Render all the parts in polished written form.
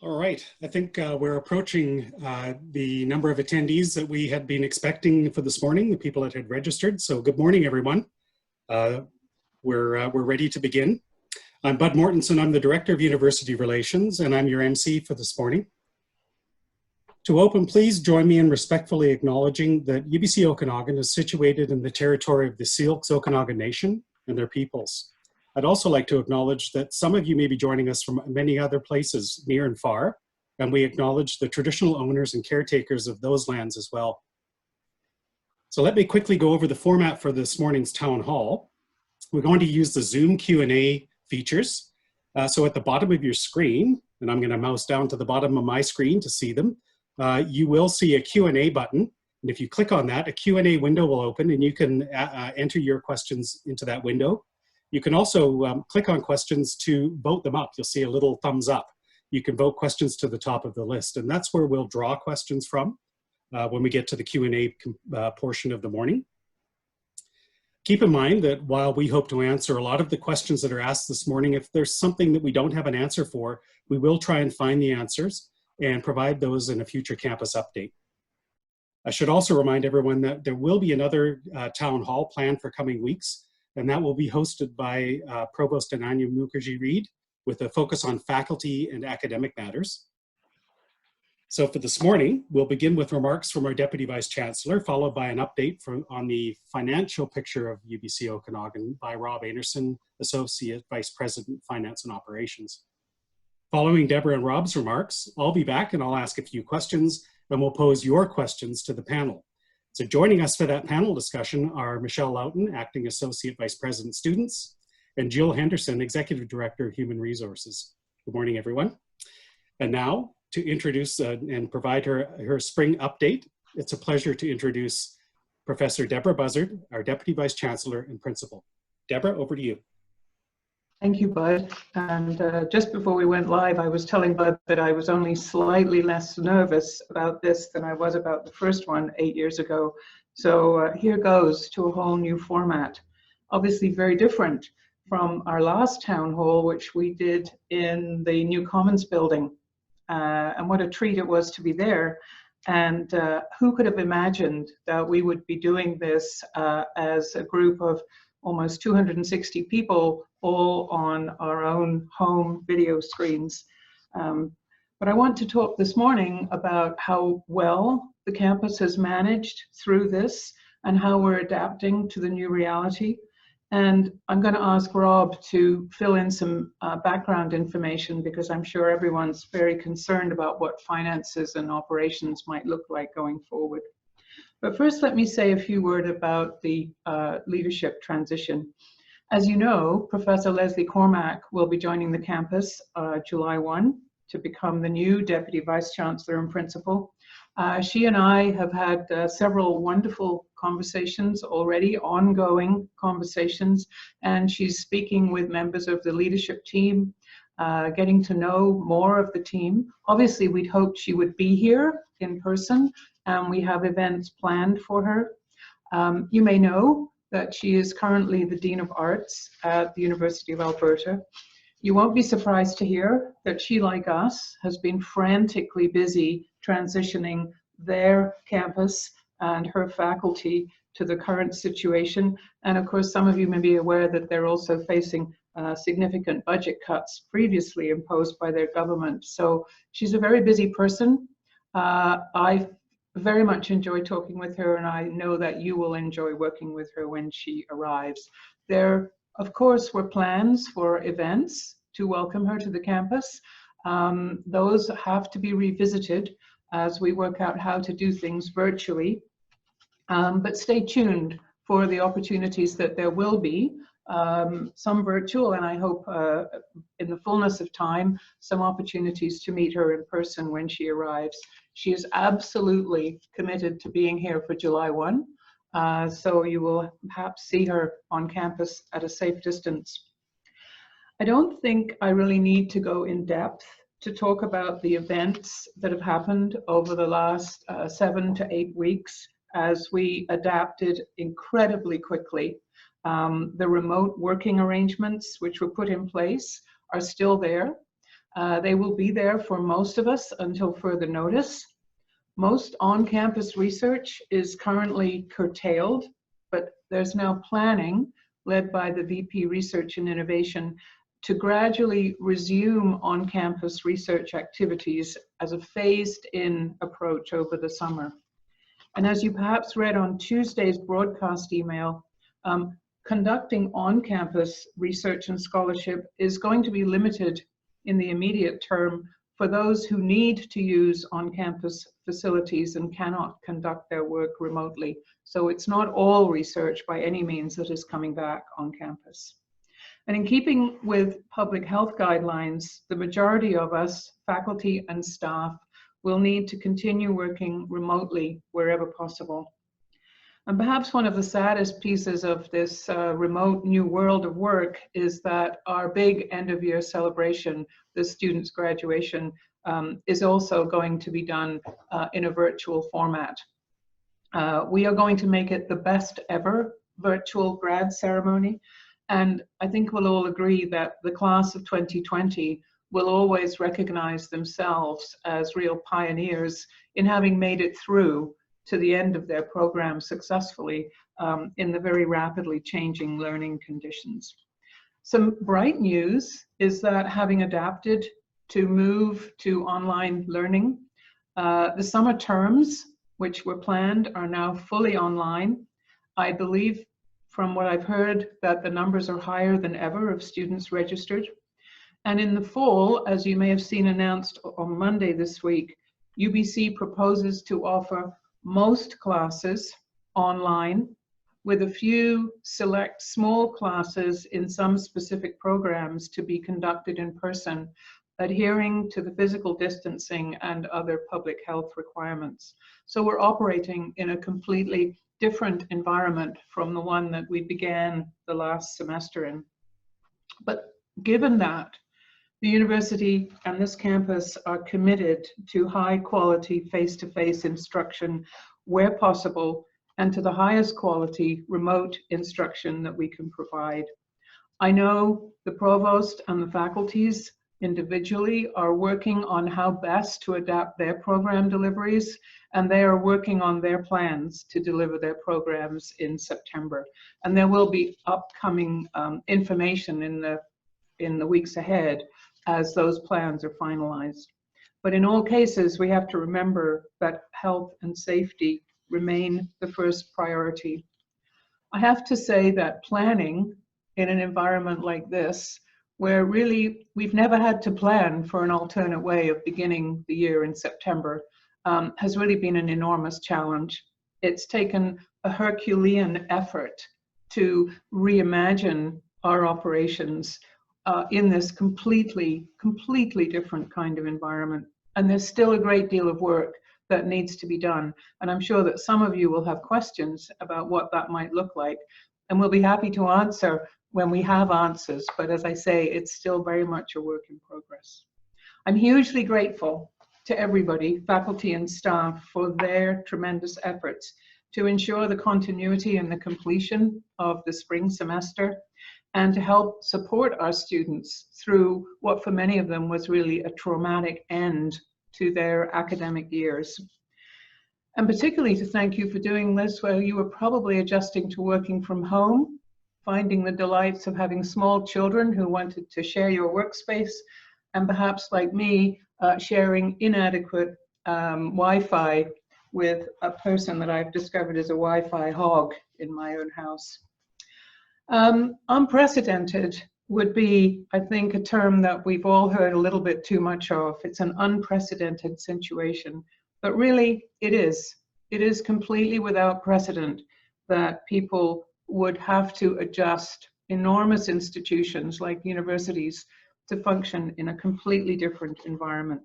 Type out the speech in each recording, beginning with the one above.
All right, I think we're approaching the number of attendees that we had been expecting for this morning, the people that had registered. So good morning, everyone. We're ready to begin. I'm Bud Mortensen. I'm the Director of University Relations, and I'm your MC for this morning. To open, please join me in respectfully acknowledging that UBC Okanagan is situated in the territory of the Syilx Okanagan Nation and their peoples. I'd also like to acknowledge that some of you may be joining us from many other places near and far, and we acknowledge the traditional owners and caretakers of those lands as well. So let me quickly go over the format for this morning's town hall. We're going to use the Zoom Q&A features. So at the bottom of your screen, and I'm going to mouse down to the bottom of my screen to see them, you will see a Q&A button. And if you click on that, a Q&A window will open and you can enter your questions into that window. You can also click on questions to vote them up. You'll see a little thumbs up. You can vote questions to the top of the list, and that's where we'll draw questions from when we get to the Q&A portion of the morning. Keep in mind that while we hope to answer a lot of the questions that are asked this morning, if there's something that we don't have an answer for, we will try and find the answers and provide those in a future campus update. I should also remind everyone that there will be another town hall planned for coming weeks, and that will be hosted by Provost Ananya Mukherjee-Reed with a focus on faculty and academic matters. So for this morning, we'll begin with remarks from our Deputy Vice-Chancellor, followed by an update on the financial picture of UBC Okanagan by Rob Anderson, Associate Vice President, Finance and Operations. Following Deborah and Rob's remarks, I'll be back and I'll ask a few questions, and we'll pose your questions to the panel. So joining us for that panel discussion are Michelle Loughton, Acting Associate Vice President Students, and Jill Henderson, Executive Director of Human Resources. Good morning, everyone. And now to introduce and provide her spring update, it's a pleasure to introduce Professor Deborah Buzzard, our Deputy Vice Chancellor and Principal. Deborah, over to you. Thank you, Bud. And just before we went live, I was telling Bud that I was only slightly less nervous about this than I was about the first one 8 years ago. So here goes to a whole new format. Obviously very different from our last town hall, which we did in the New Commons building. And what a treat it was to be there. And who could have imagined that we would be doing this as a group of almost 260 people, all on our own home video screens. But I want to talk this morning about how well the campus has managed through this and how we're adapting to the new reality. And I'm going to ask Rob to fill in some background information, because I'm sure everyone's very concerned about what finances and operations might look like going forward. But first, let me say a few words about the leadership transition. As you know, Professor Leslie Cormack will be joining the campus July 1 to become the new Deputy Vice-Chancellor and Principal. She and I have had several wonderful conversations already, ongoing conversations, and she's speaking with members of the leadership team, getting to know more of the team. Obviously, we'd hoped she would be here in person, and we have events planned for her. You may know that she is currently the Dean of Arts at the University of Alberta. You won't be surprised to hear that she, like us, has been frantically busy transitioning their campus and her faculty to the current situation. And of course, some of you may be aware that they're also facing significant budget cuts previously imposed by their government. So she's a very busy person. I very much enjoy talking with her, and I know that you will enjoy working with her when she arrives. There, of course, were plans for events to welcome her to the campus. Those have to be revisited as we work out how to do things virtually. But stay tuned for the opportunities that there will be, some virtual, and I hope in the fullness of time, some opportunities to meet her in person when she arrives. She is absolutely committed to being here for July 1, so you will perhaps see her on campus at a safe distance. I don't think I really need to go in depth to talk about the events that have happened over the last 7 to 8 weeks as we adapted incredibly quickly. The remote working arrangements which were put in place are still there. They will be there for most of us until further notice. Most on-campus research is currently curtailed, but there's now planning led by the VP Research and Innovation to gradually resume on-campus research activities as a phased-in approach over the summer. And as you perhaps read on Tuesday's broadcast email, conducting on-campus research and scholarship is going to be limited in the immediate term for those who need to use on-campus facilities and cannot conduct their work remotely. So it's not all research by any means that is coming back on campus. And in keeping with public health guidelines, the majority of us, faculty and staff, will need to continue working remotely wherever possible. And perhaps one of the saddest pieces of this remote new world of work is that our big end of year celebration, the students' graduation, is also going to be done in a virtual format. We are going to make it the best ever virtual grad ceremony. And I think we'll all agree that the class of 2020 will always recognize themselves as real pioneers in having made it through to the end of their program successfully in the very rapidly changing learning conditions. Some bright news is that having adapted to move to online learning, the summer terms, which were planned, are now fully online. I believe from what I've heard that the numbers are higher than ever of students registered. And in the fall, as you may have seen announced on Monday this week, UBC proposes to offer most classes online, with a few select small classes in some specific programs to be conducted in person, adhering to the physical distancing and other public health requirements. So we're operating in a completely different environment from the one that we began the last semester in. But given that, the university and this campus are committed to high quality face-to-face instruction where possible, and to the highest quality remote instruction that we can provide. I know the provost and the faculties individually are working on how best to adapt their program deliveries, and they are working on their plans to deliver their programs in September. And there will be upcoming information in the weeks ahead as those plans are finalized. But in all cases, we have to remember that health and safety remain the first priority. I have to say that planning in an environment like this, where really we've never had to plan for an alternate way of beginning the year in September, has really been an enormous challenge. It's taken a Herculean effort to reimagine our operations in this completely different kind of environment. And there's still a great deal of work that needs to be done. And I'm sure that some of you will have questions about what that might look like. And we'll be happy to answer when we have answers. But as I say, it's still very much a work in progress. I'm hugely grateful to everybody, faculty and staff, for their tremendous efforts to ensure the continuity and the completion of the spring semester, and to help support our students through what for many of them was really a traumatic end to their academic years. And particularly to thank you for doing this while you were probably adjusting to working from home, finding the delights of having small children who wanted to share your workspace, and perhaps like me, sharing inadequate Wi-Fi with a person that I've discovered is a Wi-Fi hog in my own house. Unprecedented would be, I think, a term that we've all heard a little bit too much of. It's an unprecedented situation, but really it is. It is completely without precedent that people would have to adjust enormous institutions like universities to function in a completely different environment.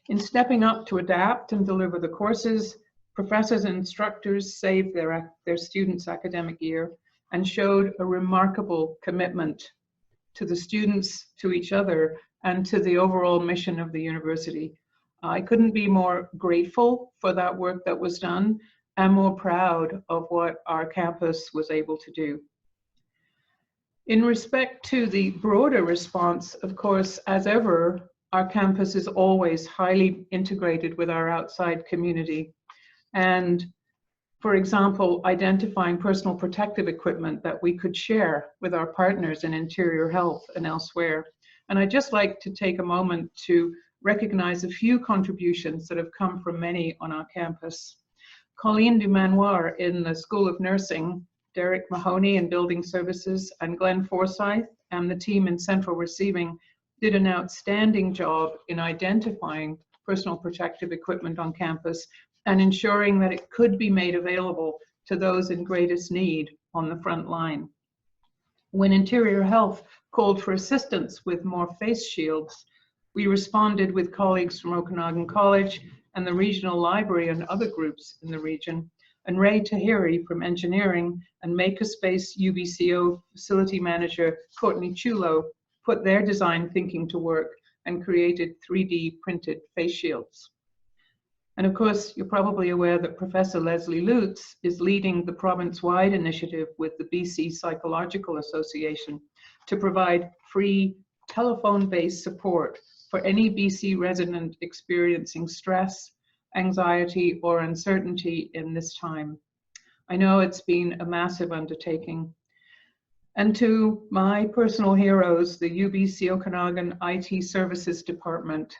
In stepping up to adapt and deliver the courses, professors and instructors saved their students' academic year and showed a remarkable commitment to the students, to each other, and to the overall mission of the university. I couldn't be more grateful for that work that was done, and more proud of what our campus was able to do. In respect to the broader response, of course, as ever, our campus is always highly integrated with our outside community. And for example, identifying personal protective equipment that we could share with our partners in interior health and elsewhere. And I'd just like to take a moment to recognize a few contributions that have come from many on our campus. Colleen Dumanoir in the School of Nursing, Derek Mahoney in Building Services, and Glenn Forsyth and the team in Central Receiving did an outstanding job in identifying personal protective equipment on campus and ensuring that it could be made available to those in greatest need on the front line. When Interior Health called for assistance with more face shields, we responded with colleagues from Okanagan College and the regional library and other groups in the region, and Ray Tahiri from engineering and Makerspace UBCO facility manager Courtney Chulo put their design thinking to work and created 3D printed face shields. And of course, you're probably aware that Professor Leslie Lutz is leading the province-wide initiative with the BC Psychological Association to provide free telephone-based support for any BC resident experiencing stress, anxiety, or uncertainty in this time. I know it's been a massive undertaking. And to my personal heroes, the UBC Okanagan IT Services Department,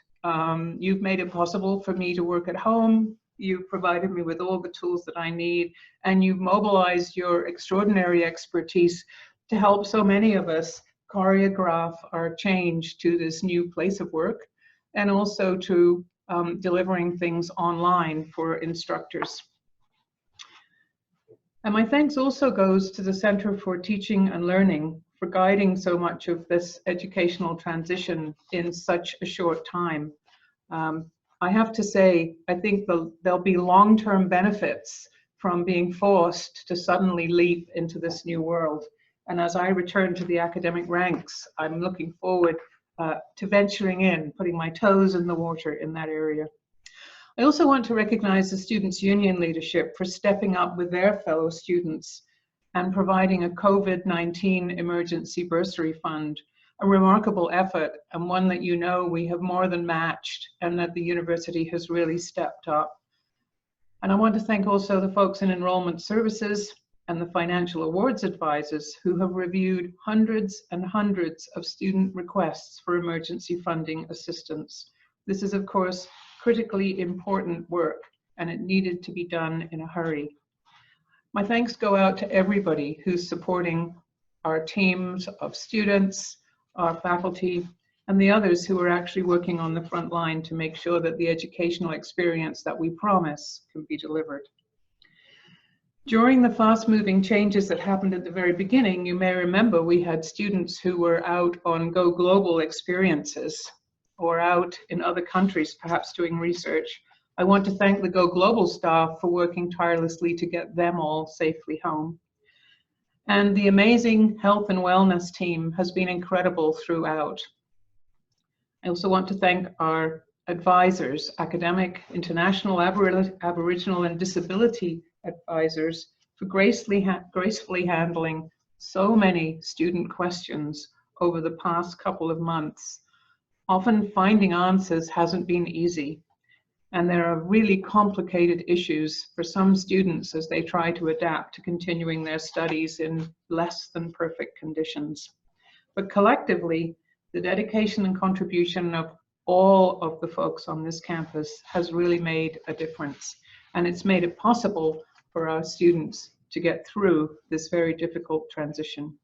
you've made it possible for me to work at home. You've provided me with all the tools that I need, and you've mobilized your extraordinary expertise to help so many of us choreograph our change to this new place of work, and also to delivering things online for instructors. And my thanks also goes to the Center for Teaching and Learning for guiding so much of this educational transition in such a short time. I have to say, I think there'll be long-term benefits from being forced to suddenly leap into this new world. And as I return to the academic ranks, I'm looking forward to venturing in, putting my toes in the water in that area. I also want to recognize the Students' Union leadership for stepping up with their fellow students and providing a COVID-19 emergency bursary fund, a remarkable effort, and one that you know we have more than matched and that the university has really stepped up. And I want to thank also the folks in enrollment services and the financial awards advisors who have reviewed hundreds and hundreds of student requests for emergency funding assistance. This is, of course, critically important work, and it needed to be done in a hurry. My thanks go out to everybody who's supporting our teams of students, our faculty, and the others who are actually working on the front line to make sure that the educational experience that we promise can be delivered. During the fast-moving changes that happened at the very beginning, you may remember we had students who were out on Go Global experiences or out in other countries, perhaps doing research. I want to thank the Go Global staff for working tirelessly to get them all safely home. And the amazing health and wellness team has been incredible throughout. I also want to thank our advisors, academic, international, Aboriginal, and disability advisors for gracefully handling so many student questions over the past couple of months. Often finding answers hasn't been easy, and there are really complicated issues for some students as they try to adapt to continuing their studies in less than perfect conditions. But collectively, the dedication and contribution of all of the folks on this campus has really made a difference, and it's made it possible for our students to get through this very difficult transition.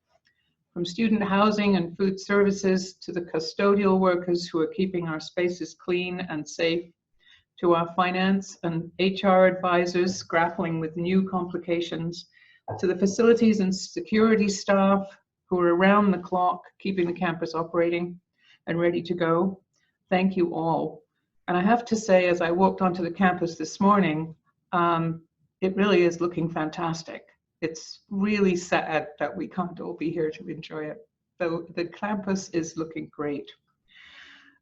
From student housing and food services to the custodial workers who are keeping our spaces clean and safe, to our finance and HR advisors grappling with new complications, to the facilities and security staff who are around the clock keeping the campus operating and ready to go. Thank you all. And I have to say, as I walked onto the campus this morning, it really is looking fantastic. It's really sad that we can't all be here to enjoy it. So the campus is looking great.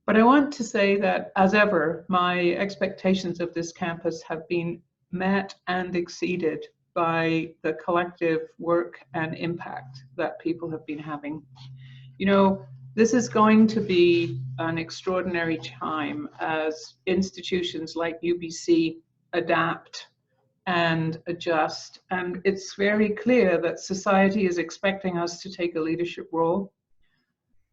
But I want to say that, as ever, my expectations of this campus have been met and exceeded. by the collective work and impact that people have been having. You know, this is going to be an extraordinary time as institutions like UBC adapt and adjust. And it's very clear that society is expecting us to take a leadership role.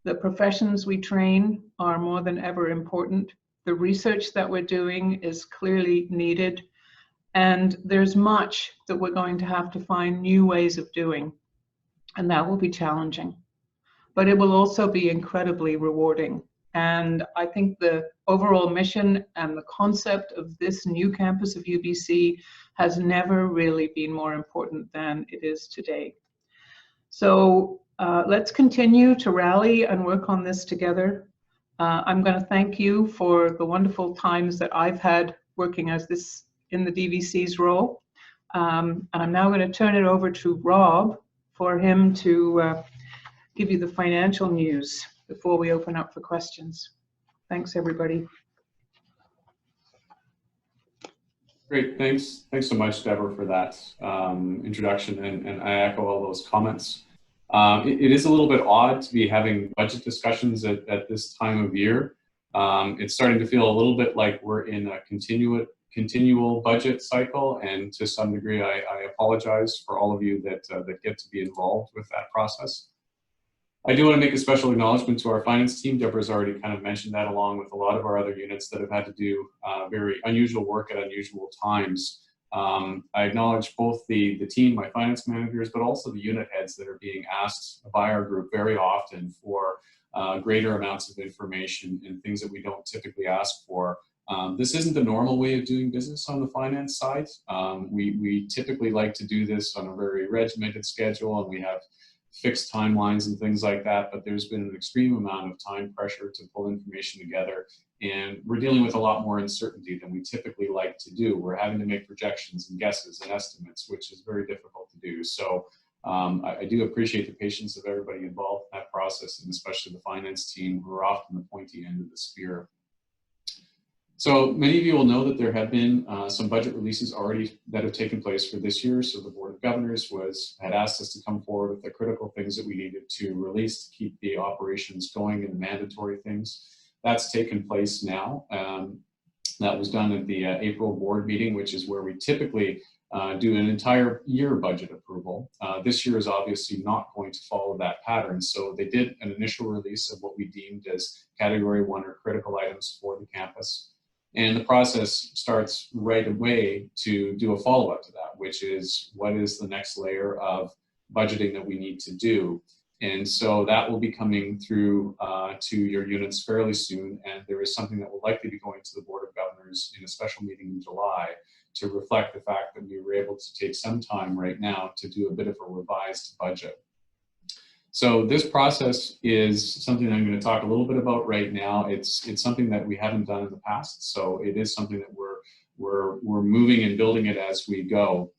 The professions we train are more than ever important. The research that we're doing is clearly needed. And there's much that we're going to have to find new ways of doing. And that will be challenging. But it will also be incredibly rewarding. And I think the overall mission and the concept of this new campus of UBC has never really been more important than it is today. So let's continue to rally and work on this together. I'm going to thank you for the wonderful times that I've had working as this in the DVC's role. And I'm now going to turn it over to Rob for him to give you the financial news before we open up for questions. Thanks, everybody. Great, thanks so much, Deborah, for that introduction, and I echo all those comments. It is a little bit odd to be having budget discussions at this time of year. It's starting to feel a little bit like we're in a continual budget cycle, and to some degree, I apologize for all of you that get to be involved with that process. I do want to make a special acknowledgement to our finance team. Deborah's already kind of mentioned that, along with a lot of our other units that have had to do very unusual work at unusual times. I acknowledge both the team, my finance managers, but also the unit heads that are being asked by our group very often for greater amounts of information and things that we don't typically ask for. This isn't the normal way of doing business on the finance side. We typically like to do this on a very regimented schedule, and we have fixed timelines and things like that, but there's been an extreme amount of time pressure to pull information together, and we're dealing with a lot more uncertainty than we typically like to do. We're having to make projections and guesses and estimates, which is very difficult to do. So I do appreciate the patience of everybody involved in that process, and especially the finance team, who are often the pointy end of the spear. So many of you will know that there have been some budget releases already that have taken place for this year. So the Board of Governors had asked us to come forward with the critical things that we needed to release to keep the operations going, and the mandatory things. That's taken place now. That was done at the April board meeting, which is where we typically do an entire year budget approval. This year is obviously not going to follow that pattern. So they did an initial release of what we deemed as Category 1 or critical items for the campus. And the process starts right away to do a follow-up to that, which is, what is the next layer of budgeting that we need to do? And so that will be coming through to your units fairly soon. And there is something that will likely be going to the Board of Governors in a special meeting in July to reflect the fact that we were able to take some time right now to do a bit of a revised budget. So this process is something I'm going to talk a little bit about right now. It's something that we haven't done in the past, so it is something that we're moving and building it as we go.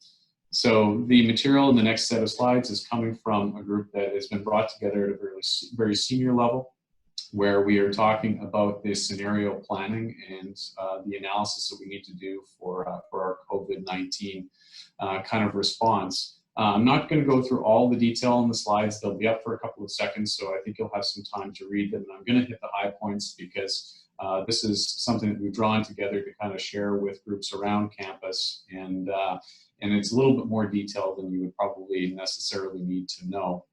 So the material in the next set of slides is coming from a group that has been brought together at a very senior level, where we are talking about this scenario planning and the analysis that we need to do for our COVID-19 kind of response. I'm not going to go through all the detail on the slides. They'll be up for a couple of seconds, so I think you'll have some time to read them. And I'm going to hit the high points because this is something that we've drawn together to kind of share with groups around campus, and it's a little bit more detailed than you would probably necessarily need to know.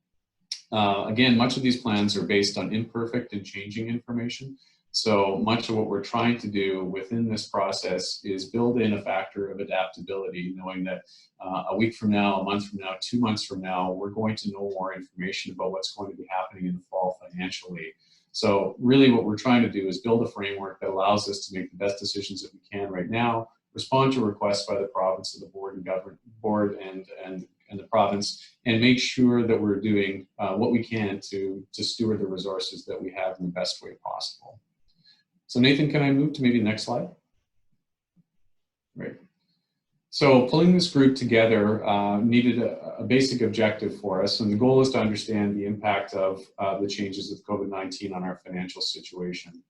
Again, much of these plans are based on imperfect and changing information. So much of what we're trying to do within this process is build in a factor of adaptability, knowing that a week from now, a month from now, 2 months from now, we're going to know more information about what's going to be happening in the fall financially. So really what we're trying to do is build a framework that allows us to make the best decisions that we can right now, respond to requests by the province of the board and the province, and make sure that we're doing what we can to steward the resources that we have in the best way possible. So Nathan, can I move to maybe the next slide? Great. So pulling this group together needed a basic objective for us, and the goal is to understand the impact of the changes of COVID-19 on our financial situation.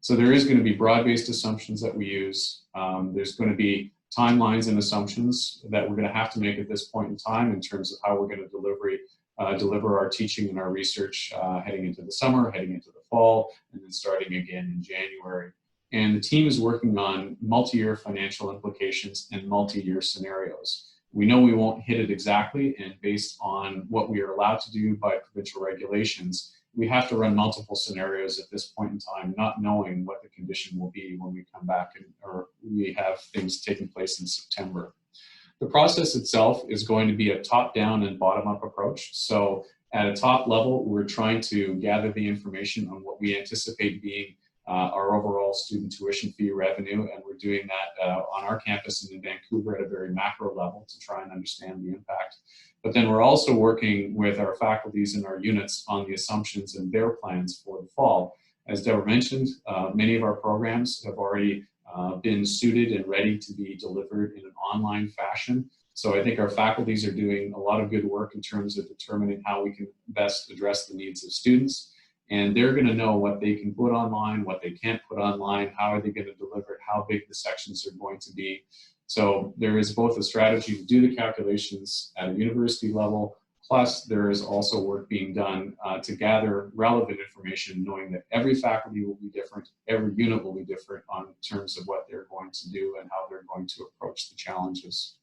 So there is going to be broad-based assumptions that we use. There's going to be timelines and assumptions that we're going to have to make at this point in time in terms of how we're going to deliver our teaching and our research heading into the summer, heading into the fall, and then starting again in January. And the team is working on multi-year financial implications and multi-year scenarios. We know we won't hit it exactly, and based on what we are allowed to do by provincial regulations, we have to run multiple scenarios at this point in time, not knowing what the condition will be when we come back or we have things taking place in September. The process itself is going to be a top-down and bottom-up approach. So at a top level, we're trying to gather the information on what we anticipate being our overall student tuition fee revenue, and we're doing that on our campus and in Vancouver at a very macro level to try and understand the impact. But then we're also working with our faculties and our units on the assumptions and their plans for the fall. As Deborah mentioned, many of our programs have already been suited and ready to be delivered in an online fashion. So I think our faculties are doing a lot of good work in terms of determining how we can best address the needs of students. And they're going to know what they can put online, what they can't put online, how are they going to deliver it, how big the sections are going to be. So there is both a strategy to do the calculations at a university level, plus there is also work being done to gather relevant information, knowing that every faculty will be different, every unit will be different on terms of what they're going to do and how they're going to approach the challenges.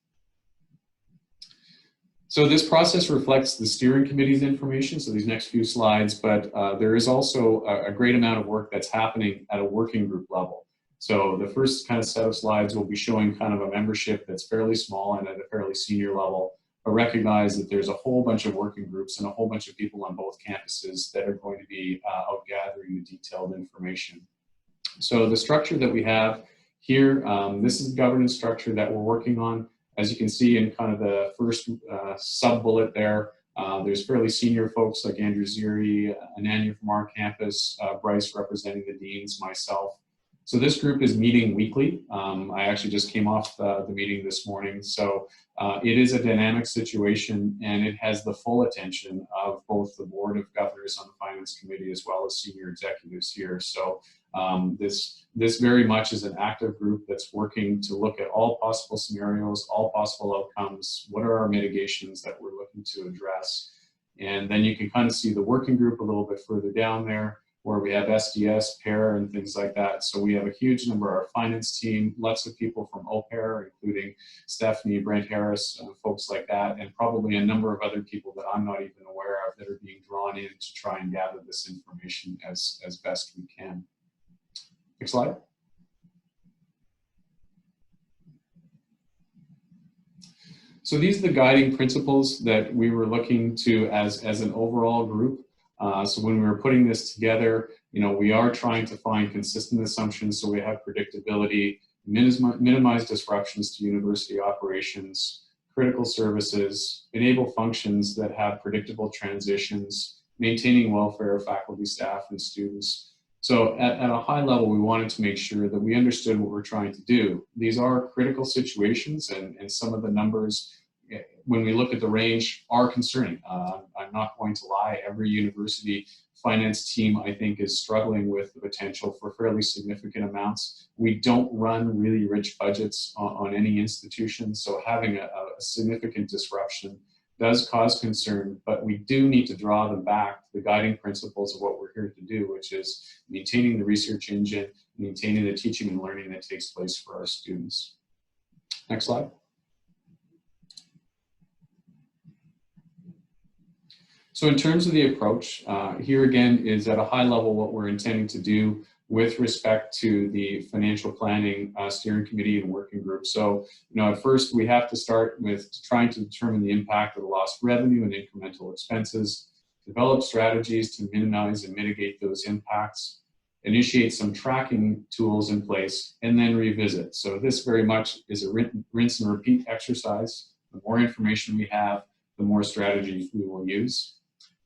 So this process reflects the steering committee's information, so these next few slides, but there is also a great amount of work that's happening at a working group level. So the first kind of set of slides will be showing kind of a membership that's fairly small and at a fairly senior level, but recognize that there's a whole bunch of working groups and a whole bunch of people on both campuses that are going to be out gathering the detailed information. So the structure that we have here, this is the governance structure that we're working on. As you can see in kind of the first sub-bullet there, there's fairly senior folks like Andrew Ziri, Ananya from our campus, Bryce representing the deans, myself. So this group is meeting weekly. I actually just came off the meeting this morning. So it is a dynamic situation, and it has the full attention of both the Board of Governors on the Finance Committee as well as senior executives here. So this very much is an active group that's working to look at all possible scenarios, all possible outcomes, what are our mitigations that we're looking to address. And then you can kind of see the working group a little bit further down there, where we have SDS, PAIR, and things like that. So we have a huge number of our finance team, lots of people from OPAIR, including Stephanie, Brent Harris, folks like that, and probably a number of other people that I'm not even aware of that are being drawn in to try and gather this information as best we can. Next slide. So these are the guiding principles that we were looking to as an overall group. So when we were putting this together, we are trying to find consistent assumptions so we have predictability, minimize disruptions to university operations, critical services, enable functions that have predictable transitions, maintaining welfare of faculty, staff, and students. So at a high level, we wanted to make sure that we understood what we're trying to do. These are critical situations, and some of the numbers, when we look at the range, are concerning. I'm not going to lie, every university finance team, I think, is struggling with the potential for fairly significant amounts. We don't run really rich budgets on any institution, so having a significant disruption does cause concern, but we do need to draw them back to the guiding principles of what we're here to do, which is maintaining the research engine, maintaining the teaching and learning that takes place for our students. Next slide. So in terms of the approach, here again is at a high level what we're intending to do with respect to the financial planning steering committee and working group. So, at first we have to start with trying to determine the impact of the lost revenue and incremental expenses, develop strategies to minimize and mitigate those impacts, initiate some tracking tools in place, and then revisit. So this very much is a rinse and repeat exercise. The more information we have, the more strategies we will use.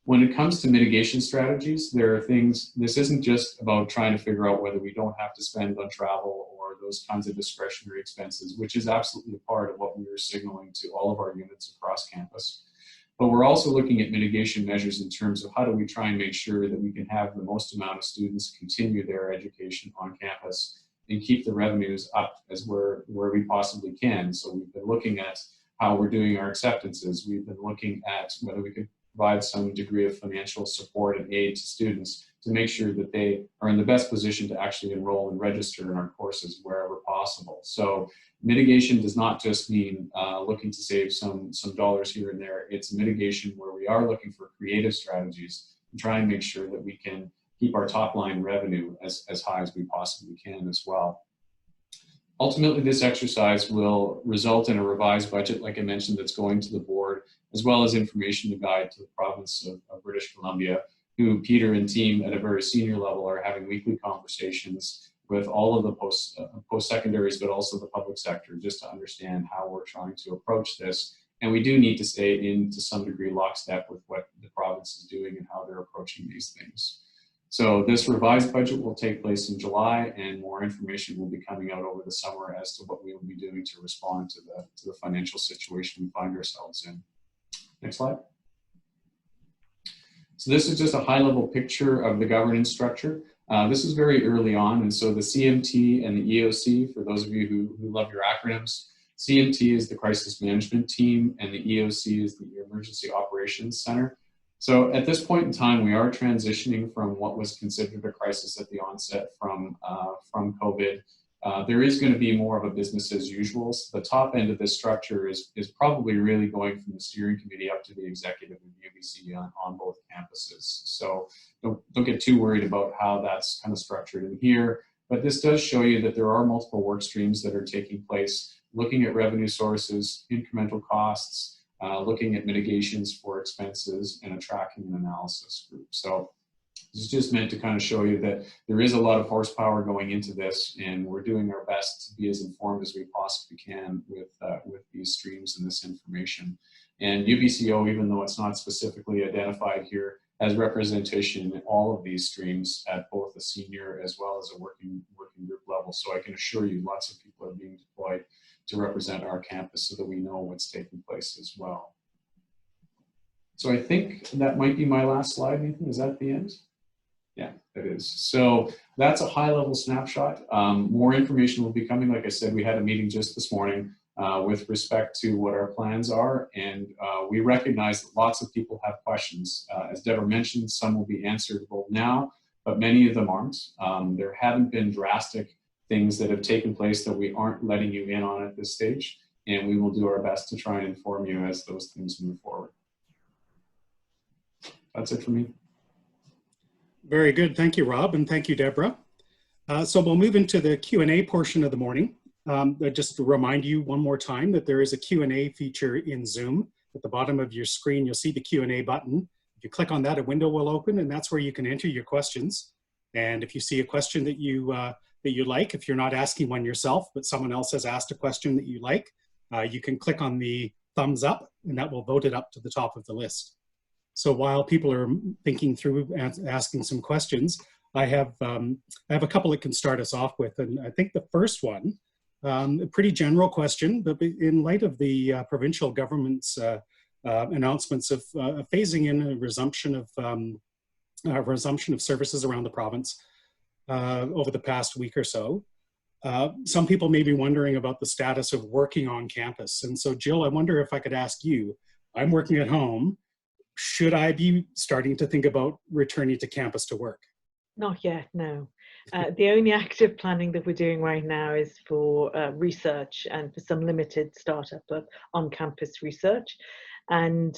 When it comes to mitigation strategies, there are things, this isn't just about trying to figure out whether we don't have to spend on travel or those kinds of discretionary expenses, which is absolutely a part of what we are signaling to all of our units across campus. But we're also looking at mitigation measures in terms of how do we try and make sure that we can have the most amount of students continue their education on campus and keep the revenues up as where we possibly can. So we've been looking at how we're doing our acceptances. We've been looking at whether we could provide some degree of financial support and aid to students to make sure that they are in the best position to actually enroll and register in our courses wherever possible. So mitigation does not just mean looking to save some dollars here and there. It's mitigation where we are looking for creative strategies and try and make sure that we can keep our top line revenue as high as we possibly can as well. Ultimately, this exercise will result in a revised budget, like I mentioned, that's going to the board, as well as information to guide to the province of British Columbia, who Peter and team at a very senior level are having weekly conversations with all of the post-secondaries, but also the public sector, just to understand how we're trying to approach this. And we do need to stay in, to some degree, lockstep with what the province is doing and how they're approaching these things. So this revised budget will take place in July, and more information will be coming out over the summer as to what we will be doing to respond to the financial situation we find ourselves in. Next slide. So this is just a high-level picture of the governance structure. This is very early on, and so the CMT and the EOC, for those of you who love your acronyms, CMT is the Crisis Management Team, and the EOC is the Emergency Operations Center. So at this point in time, we are transitioning from what was considered a crisis at the onset from COVID. There is going to be more of a business as usual. So the top end of this structure is probably really going from the steering committee up to the executive of UBC on both campuses. So don't get too worried about how that's kind of structured in here. But this does show you that there are multiple work streams that are taking place, looking at revenue sources, incremental costs, looking at mitigations for expenses, and a tracking and analysis group. So this is just meant to kind of show you that there is a lot of horsepower going into this, and we're doing our best to be as informed as we possibly can with these streams and this information. And UBCO, even though it's not specifically identified here, has representation in all of these streams at both a senior as well as a working group level. So I can assure you lots of people are being deployed to represent our campus so that we know what's taking place as well. So I think that might be my last slide, Nathan. Is that the end? Yeah, it is. So that's a high-level snapshot. More information will be coming. Like I said, we had a meeting just this morning with respect to what our plans are, and we recognize that lots of people have questions. As Deborah mentioned, some will be answerable now, but many of them aren't. There haven't been drastic things that have taken place that we aren't letting you in on at this stage, and we will do our best to try and inform you as those things move forward. That's it for me. Very good. Thank you, Rob, and thank you, Deborah. So we'll move into the Q&A portion of the morning. Just to remind you one more time that there is a Q&A feature in Zoom. At the bottom of your screen, you'll see the Q&A button. If you click on that, a window will open, and that's where you can enter your questions. And if you see a question that you like, if you're not asking one yourself, but someone else has asked a question that you like, you can click on the thumbs up, and that will vote it up to the top of the list. So while people are thinking through and asking some questions, I have a couple that can start us off with. And I think the first one, a pretty general question, but in light of the provincial government's announcements of phasing in a resumption of services around the province over the past week or so, some people may be wondering about the status of working on campus. And so Jill, I wonder if I could ask you, I'm working at home. Should I be starting to think about returning to campus to work? Not yet, no. The only active planning that we're doing right now is for research and for some limited startup of on-campus research. And,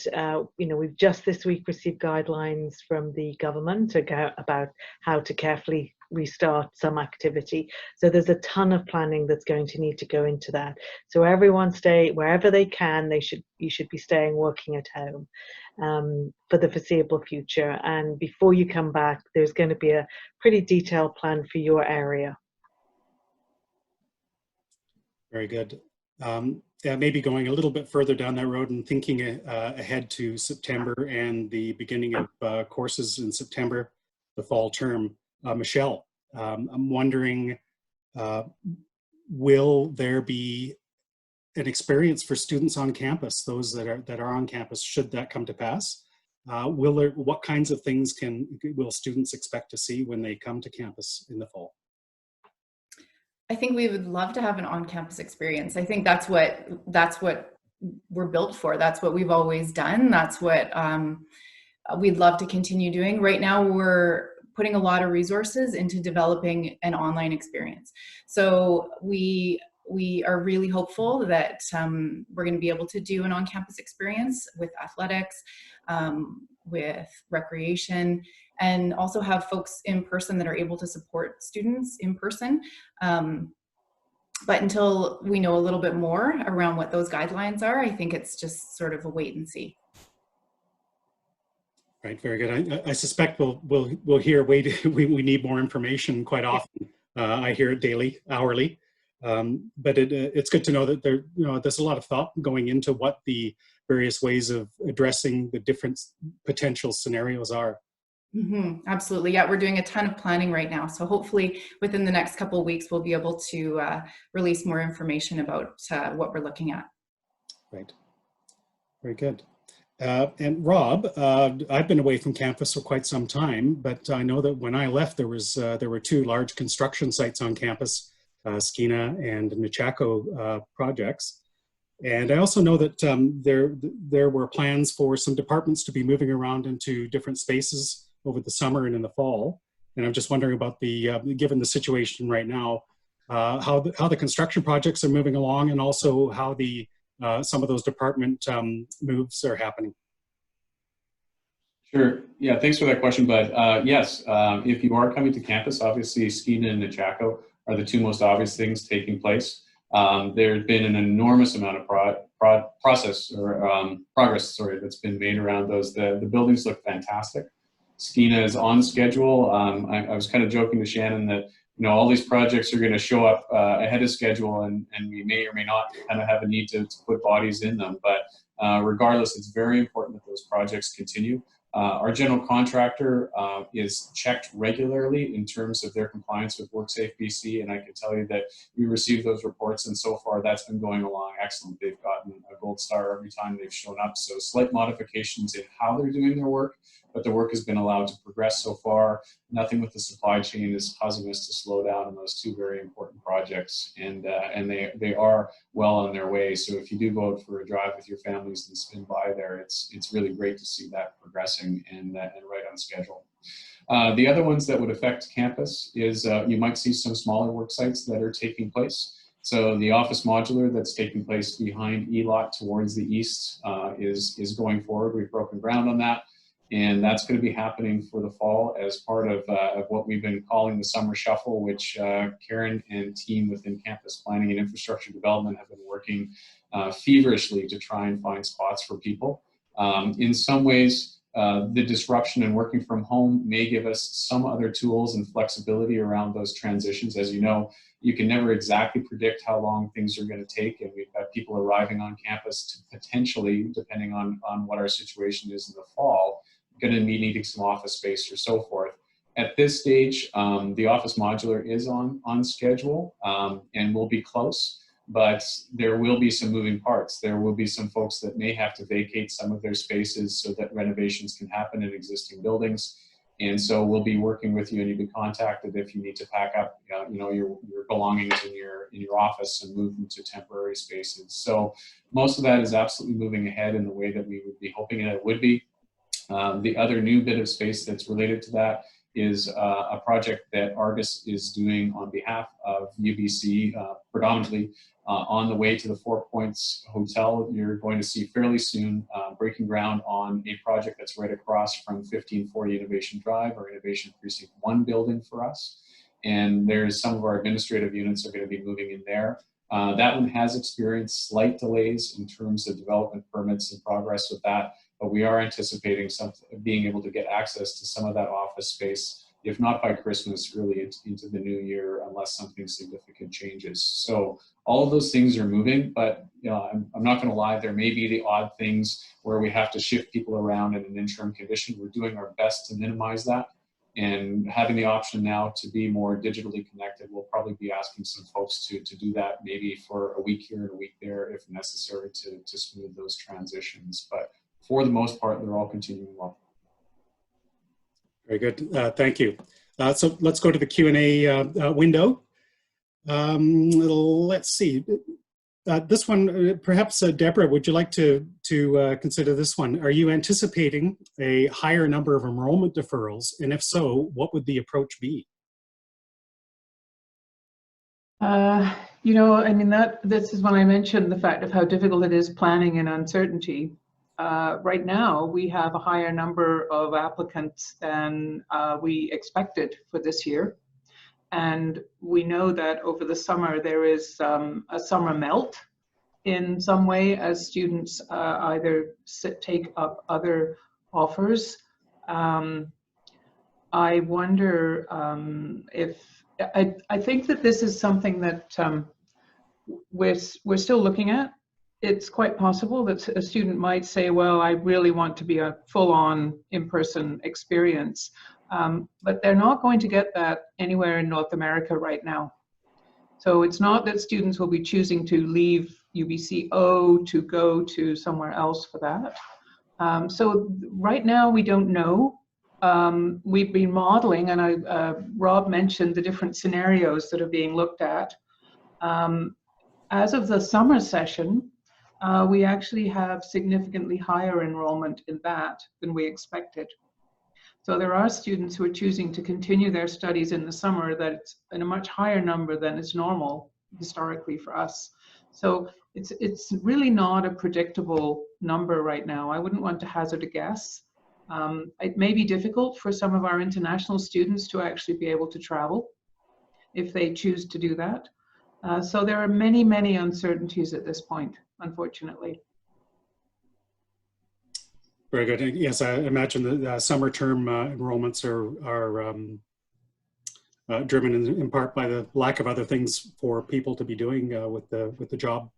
we've just this week received guidelines from the government about how to carefully restart some activity. So there's a ton of planning that's going to need to go into that. So everyone stay wherever they can. You should be staying working at home for the foreseeable future. And before you come back, there's going to be a pretty detailed plan for your area. Very good. Maybe going a little bit further down that road and thinking ahead to September and the beginning of courses in September, the fall term. Michelle, I'm wondering, will there be an experience for students on campus, those that are on campus, should that come to pass? What kinds of things will students expect to see when they come to campus in the fall? I think we would love to have an on-campus experience. I think that's what we're built for. That's what we've always done. That's what we'd love to continue doing. Right now, we're putting a lot of resources into developing an online experience. So we are really hopeful that we're going to be able to do an on-campus experience with athletics, with recreation, and also have folks in person that are able to support students in person. But until we know a little bit more around what those guidelines are, I think it's just sort of a wait and see. Right, very good. I suspect we'll hear we need more information quite often. I hear it daily, hourly, but it's good to know that there's a lot of thought going into what the various ways of addressing the different potential scenarios are. Mm-hmm, absolutely. Yeah, we're doing a ton of planning right now. So hopefully within the next couple of weeks, we'll be able to release more information about what we're looking at. Right. Very good. And Rob, I've been away from campus for quite some time, but I know that when I left, there were two large construction sites on campus, Skeena and Nechako projects. And I also know that there were plans for some departments to be moving around into different spaces over the summer and in the fall. And I'm just wondering about given the situation right now, how the construction projects are moving along, and also how some of those department moves are happening. Sure. Yeah, thanks for that question, Bud. Yes, if you are coming to campus, obviously Skeena and Nechako are the two most obvious things taking place. There's been an enormous amount of progress that's been made around those. The buildings look fantastic. Skeena is on schedule. I was kind of joking to Shannon that all these projects are going to show up ahead of schedule, and we may or may not kind of have a need to put bodies in them. But regardless, it's very important that those projects continue. Our general contractor is checked regularly in terms of their compliance with WorkSafe BC, and I can tell you that we receive those reports, and so far that's been going along excellent. They've gotten a gold star every time they've shown up, so slight modifications in how they're doing their work, but the work has been allowed to progress so far. Nothing with the supply chain is causing us to slow down on those two very important projects, and they are well on their way. So if you do go out for a drive with your families and spin by there, it's really great to see that progressing and right on schedule. The other ones that would affect campus is you might see some smaller work sites that are taking place. So the office modular that's taking place behind ELOT towards the east is going forward. We've broken ground on that. And that's going to be happening for the fall as part of what we've been calling the summer shuffle, which Karen and team within campus planning and infrastructure development have been working feverishly to try and find spots for people. In some ways, the disruption in working from home may give us some other tools and flexibility around those transitions. As you know, you can never exactly predict how long things are going to take, and we've got people arriving on campus to potentially, depending on what our situation is in the fall, going to be needing some office space or so forth. At this stage, the office modular is on schedule and will be close, but there will be some moving parts. There will be some folks that may have to vacate some of their spaces so that renovations can happen in existing buildings. And so we'll be working with you, and you'll be contacted if you need to pack up your belongings in your office and move them to temporary spaces. So most of that is absolutely moving ahead in the way that we would be hoping it would be. The other new bit of space that's related to that is a project that Argus is doing on behalf of UBC, predominantly on the way to the Four Points Hotel. You're going to see fairly soon breaking ground on a project that's right across from 1540 Innovation Drive, or Innovation Precinct 1 building for us. And there's some of our administrative units are going to be moving in there. That one has experienced slight delays in terms of development permits and progress with that. But we are anticipating being able to get access to some of that office space, if not by Christmas, really into the new year, unless something significant changes. So all of those things are moving, but I'm not going to lie, there may be the odd things where we have to shift people around in an interim condition. We're doing our best to minimize that, and having the option now to be more digitally connected, we'll probably be asking some folks to do that maybe for a week here and a week there if necessary to smooth those transitions. But for the most part, they're all continuing well. Very good. Thank you. So let's go to the Q&A window. Let's see. This one, perhaps Deborah, would you like to consider this one? Are you anticipating a higher number of enrollment deferrals? And if so, what would the approach be? You know, I mean, this is when I mentioned the fact of how difficult it is planning and uncertainty. Right now, we have a higher number of applicants than we expected for this year. And we know that over the summer, there is a summer melt in some way as students either take up other offers. I wonder if, I think that this is something that we're still looking at. It's quite possible that a student might say, well, I really want to be a full-on in-person experience. But they're not going to get that anywhere in North America right now. So it's not that students will be choosing to leave UBCO to go to somewhere else for that. So right now we don't know. We've been modeling, and Rob mentioned the different scenarios that are being looked at. As of the summer session, we actually have significantly higher enrollment in that than we expected. So there are students who are choosing to continue their studies in the summer that's in a much higher number than is normal historically for us. So it's really not a predictable number right now. I wouldn't want to hazard a guess. It may be difficult for some of our international students to actually be able to travel if they choose to do that. So there are many, many uncertainties at this point, unfortunately. Very good. Yes, I imagine that summer term enrollments are driven in part by the lack of other things for people to be doing with the job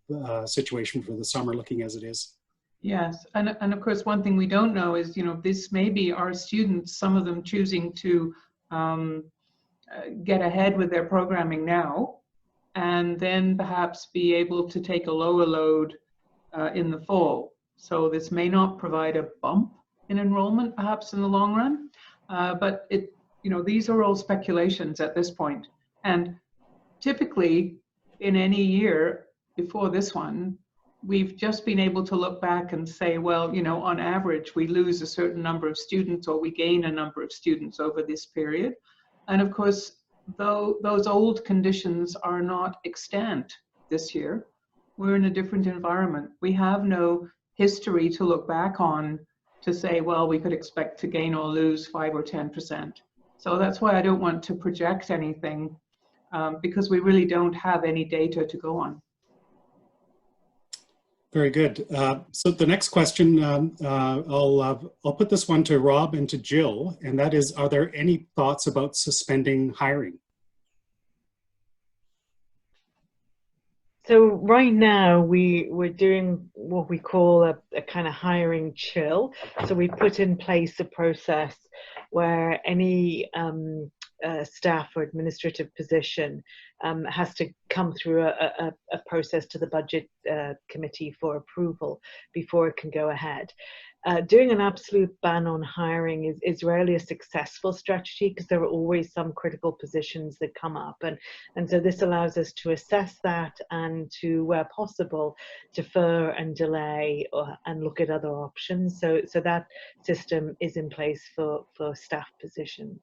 situation for the summer looking as it is. Yes, and of course, one thing we don't know is, you know, this may be our students, some of them choosing to get ahead with their programming now, and then perhaps be able to take a lower load in the fall. So this may not provide a bump in enrollment, perhaps in the long run, but these are all speculations at this point. And typically, in any year before this one, we've just been able to look back and say, well, you know, on average, we lose a certain number of students or we gain a number of students over this period. And of course, though those old conditions are not extant this year, we're in a different environment. We have no history to look back on to say, well, we could expect to gain or lose 5 or 10%. So that's why I don't want to project anything because we really don't have any data to go on. Very good. So the next question, I'll put this one to Rob and to Jill, and that is, are there any thoughts about suspending hiring? So right now we're doing what we call a kind of hiring chill. So we put in place a process where any staff or administrative position has to come through a process to the budget committee for approval before it can go ahead. Doing an absolute ban on hiring is rarely a successful strategy because there are always some critical positions that come up, and so this allows us to assess that and to, where possible, defer and delay and look at other options. So that system is in place for staff positions.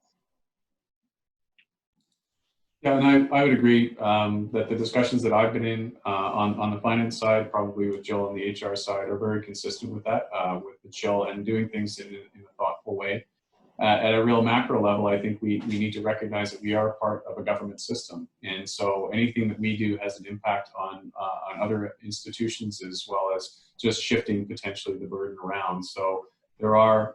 Yeah, and I would agree that the discussions that I've been in on the finance side, probably with Jill on the HR side, are very consistent with that, with the chill and doing things in a thoughtful way. At a real macro level, I think we need to recognize that we are part of a government system. And so anything that we do has an impact on other institutions, as well as just shifting potentially the burden around. So there are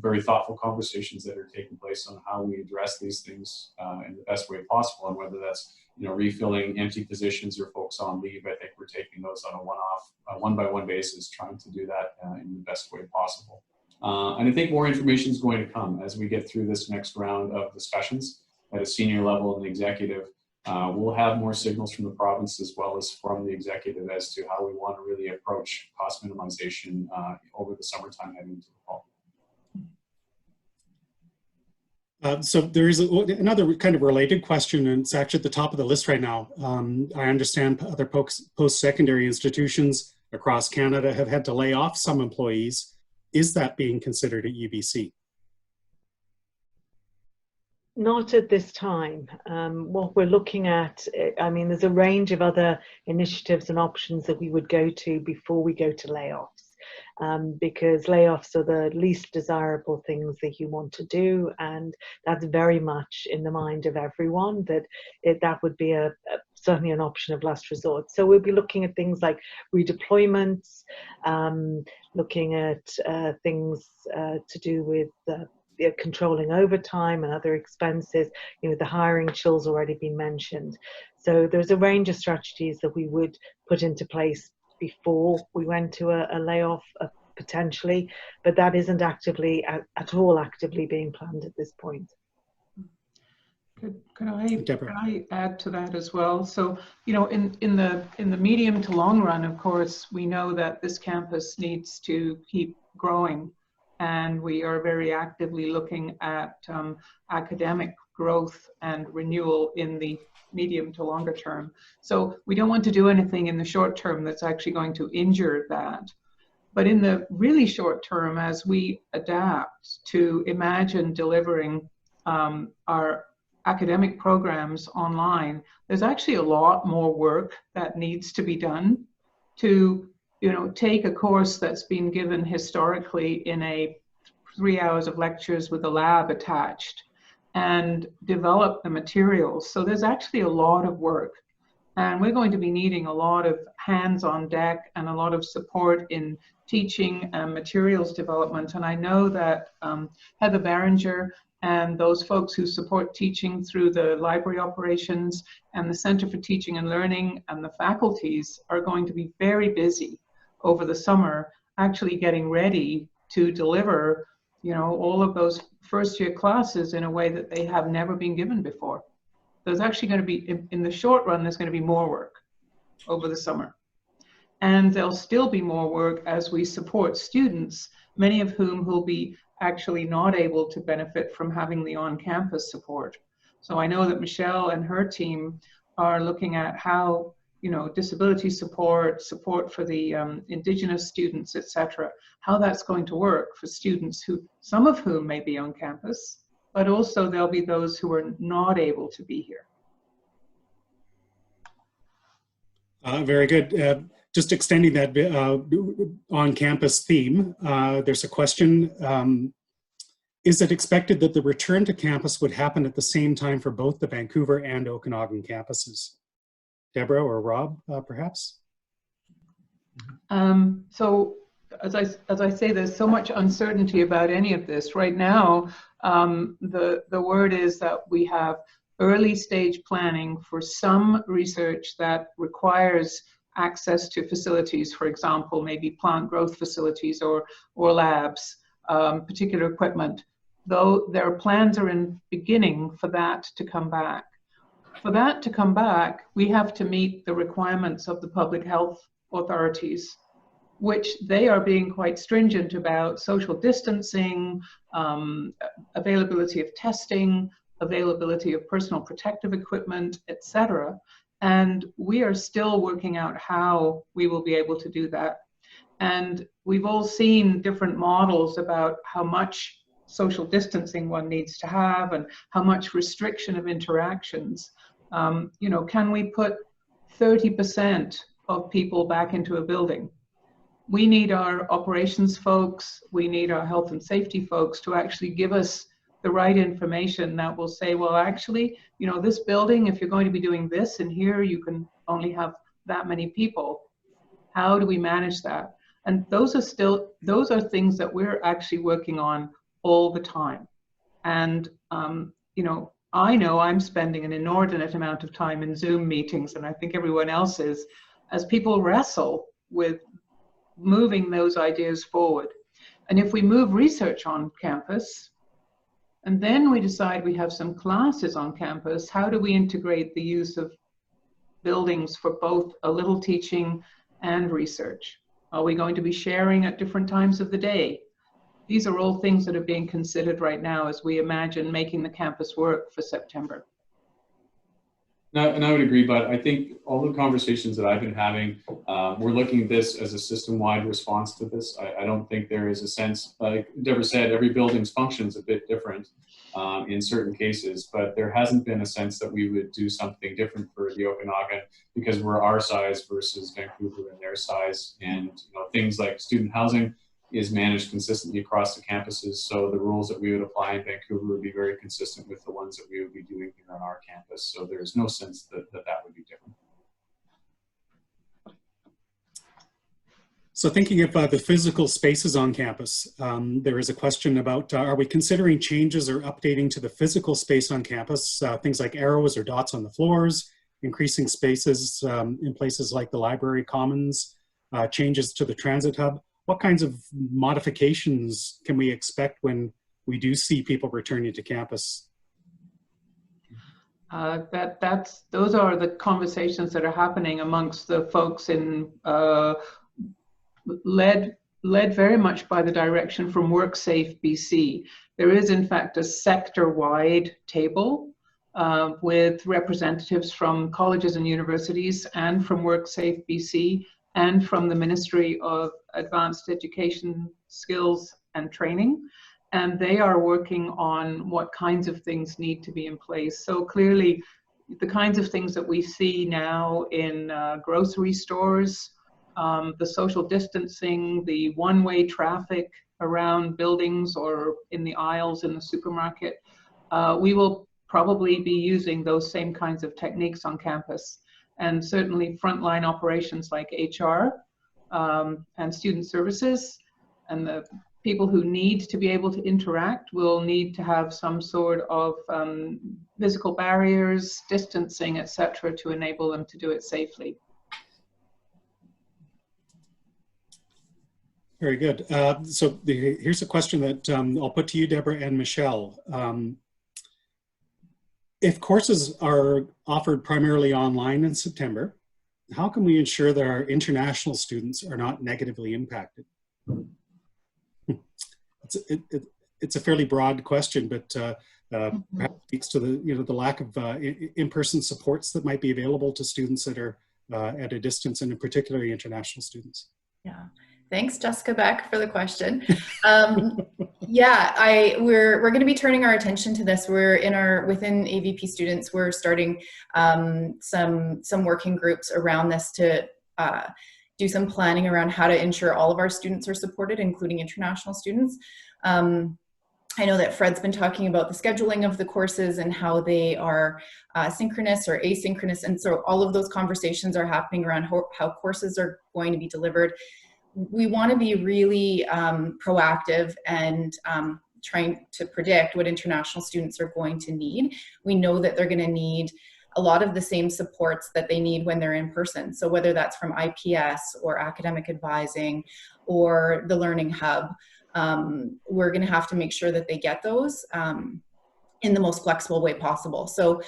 very thoughtful conversations that are taking place on how we address these things in the best way possible, and whether that's refilling empty positions or folks on leave. I think we're taking those on a one-by-one basis, trying to do that in the best way possible. And I think more information is going to come as we get through this next round of discussions at a senior level in the executive. We'll have more signals from the province as well as from the executive as to how we want to really approach cost minimization over the summertime heading into the fall. So there is another kind of related question, and it's actually at the top of the list right now. I understand other post-secondary institutions across Canada have had to lay off some employees. Is that being considered at UBC? Not at this time. What we're looking at, I mean, there's a range of other initiatives and options that we would go to before we go to layoffs. Because layoffs are the least desirable things that you want to do, and that's very much in the mind of everyone, that that would be certainly an option of last resort. So we'll be looking at things like redeployments, looking at things to do with controlling overtime and other expenses. You know, the hiring chill's already been mentioned. So there's a range of strategies that we would put into place before we went to a layoff potentially, but that isn't actively at all actively being planned at this point. Could I add to that as well? So, you know, in the medium to long run, of course, we know that this campus needs to keep growing, and we are very actively looking at academic growth and renewal in the medium to longer term. So we don't want to do anything in the short term that's actually going to injure that. But in the really short term, as we adapt to imagine delivering our academic programs online, there's actually a lot more work that needs to be done to, you know, take a course that's been given historically in 3 hours of lectures with a lab attached and develop the materials. So there's actually a lot of work, and we're going to be needing a lot of hands on deck and a lot of support in teaching and materials development. And I know that Heather Barringer and those folks who support teaching through the library operations and the Center for Teaching and Learning and the faculties are going to be very busy over the summer actually getting ready to deliver, you know, all of those first year classes in a way that they have never been given before. There's actually going to be, in the short run, there's going to be more work over the summer. And there'll still be more work as we support students, many of whom will be actually not able to benefit from having the on-campus support. So I know that Michelle and her team are looking at how, you know, disability support for the Indigenous students, etc., how that's going to work for students who, some of whom may be on campus, but also there'll be those who are not able to be here. Very good. Just extending that on-campus theme, there's a question. Is it expected that the return to campus would happen at the same time for both the Vancouver and Okanagan campuses? Deborah or Rob, perhaps? So as I say, there's so much uncertainty about any of this. Right now, the word is that we have early stage planning for some research that requires access to facilities, for example, maybe plant growth facilities or labs, particular equipment, though their plans are in beginning for that to come back. For that to come back, we have to meet the requirements of the public health authorities, which they are being quite stringent about: social distancing, availability of testing, availability of personal protective equipment, etc. And we are still working out how we will be able to do that. And we've all seen different models about how much social distancing one needs to have and how much restriction of interactions. You know, can we put 30% of people back into a building? We need our operations folks, we need our health and safety folks to actually give us the right information that will say, well, actually, you know, this building, if you're going to be doing this, and here you can only have that many people. How do we manage that? And those are things that we're actually working on all the time. And, you know I'm spending an inordinate amount of time in Zoom meetings, and I think everyone else is, as people wrestle with moving those ideas forward. And if we move research on campus, and then we decide we have some classes on campus, how do we integrate the use of buildings for both a little teaching and research? Are we going to be sharing at different times of the day? these are all things that are being considered right now as we imagine making the campus work for September. No, and I would agree, but I think all the conversations that I've been having, we're looking at this as a system-wide response to this. I don't think there is a sense, like Deborah said, every building's function is a bit different in certain cases, but there hasn't been a sense that we would do something different for the Okanagan because we're our size versus Vancouver and their size. And things like student housing is managed consistently across the campuses. So the rules that we would apply in Vancouver would be very consistent with the ones that we would be doing here on our campus. So there's no sense that that would be different. So thinking of the physical spaces on campus, there is a question about, are we considering changes or updating to the physical space on campus, things like arrows or dots on the floors, increasing spaces in places like the library commons, changes to the transit hub? What kinds of modifications can we expect when we do see people returning to campus? Those are the conversations that are happening amongst the folks in led very much by the direction from WorkSafe BC. There is in fact a sector-wide table with representatives from colleges and universities and from WorkSafe BC and from the Ministry of Advanced Education, Skills and Training. And they are working on what kinds of things need to be in place. So clearly, the kinds of things that we see now in grocery stores, the social distancing, the one-way traffic around buildings or in the aisles in the supermarket, we will probably be using those same kinds of techniques on campus. And certainly frontline operations like HR and student services and the people who need to be able to interact will need to have some sort of physical barriers, distancing, etc., to enable them to do it safely. Very good. So here's a question that I'll put to you, Deborah and Michelle. If courses are offered primarily online in September, how can we ensure that our international students are not negatively impacted? It's a fairly broad question, but perhaps speaks to the the lack of in-person supports that might be available to students that are at a distance, and in particular international students. Yeah. Thanks, Jessica Beck, for the question. Yeah, we're going to be turning our attention to this. We're within AVP students, we're starting some working groups around this to do some planning around how to ensure all of our students are supported, including international students. I know that Fred's been talking about the scheduling of the courses and how they are synchronous or asynchronous, and so all of those conversations are happening around how courses are going to be delivered. We want to be really proactive and trying to predict what international students are going to need. We know that they're going to need a lot of the same supports that they need when they're in person. So whether that's from IPS or academic advising or the Learning Hub, we're going to have to make sure that they get those in the most flexible way possible. So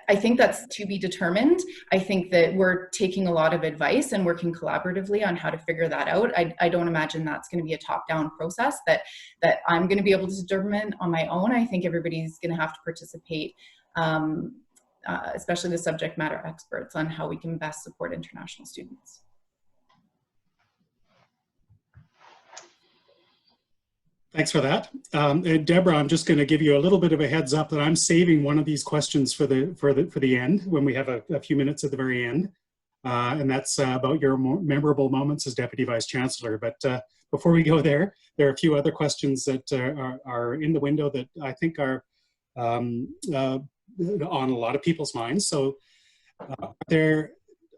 I think that's to be determined. I think that we're taking a lot of advice and working collaboratively on how to figure that out. I don't imagine that's going to be a top-down process that I'm going to be able to determine on my own. I think everybody's going to have to participate, especially the subject matter experts, on how we can best support international students. Thanks for that. And Deborah, I'm just going to give you a little bit of a heads up that I'm saving one of these questions for the end, when we have a few minutes at the very end. And that's about your more memorable moments as Deputy Vice-Chancellor. But before we go there are a few other questions that are in the window that I think are on a lot of people's minds. So